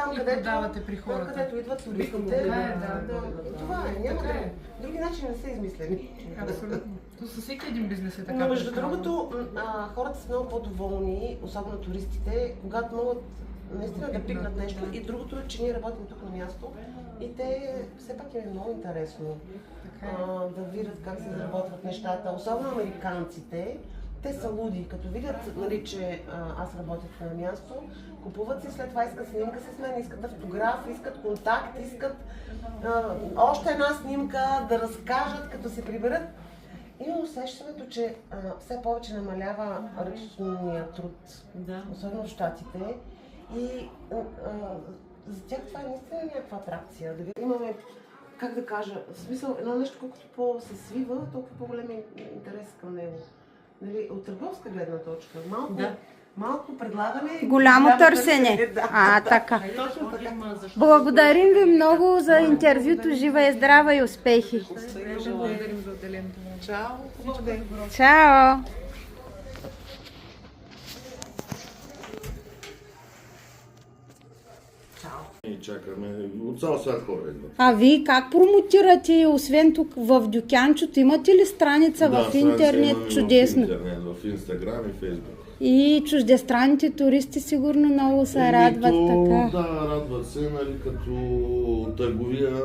там, където идват туристите. Това е, няма други начини не са измислени. Абсолютно. То със всеки един бизнес е така. Но между другото, хората са много по-доволни, особено туристите, когато могат наистина да пикнат нещо. И другото е, че ние работим тук на място и те все пак им е много интересно да видят как се заработват нещата. Особено американците, те са луди, като видят, нали, че аз работя на място, купуват си, след това искат снимка с мен, искат автограф, искат контакт, искат още една снимка да разкажат, като се приберат. Имам усещането, че все повече намалява ръчния труд, особено в Щатите. И за тях това е наистина някаква атракция. Имаме, как да кажа, в смисъл, едно нещо, колкото по-се свива, толкова по-голям интерес към него. Нали, от търговска гледна точка. Малко предлагане. Голямо търсене. Така. Точно така. Благодарим ви много за интервюто. Жива и здрава и успехи. Благодарим за отделението. Чао. Чао. И чакаме, от цял свят хора идват. А вие как промотирате, освен тук в Дюкянчото, имате ли страница в интернет? Чудесно. В интернет, в Инстаграм и Фейсбук. И чуждестранните туристи сигурно много се радват така. Да, радват се, нали, като търговия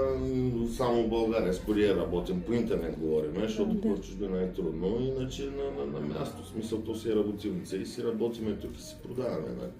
само в България. С куриер работим, по интернет говорим, защото в чужбина е трудно. Иначе на място, в смисъл, то си е работилница и си работиме тук и си продаваме. Нали.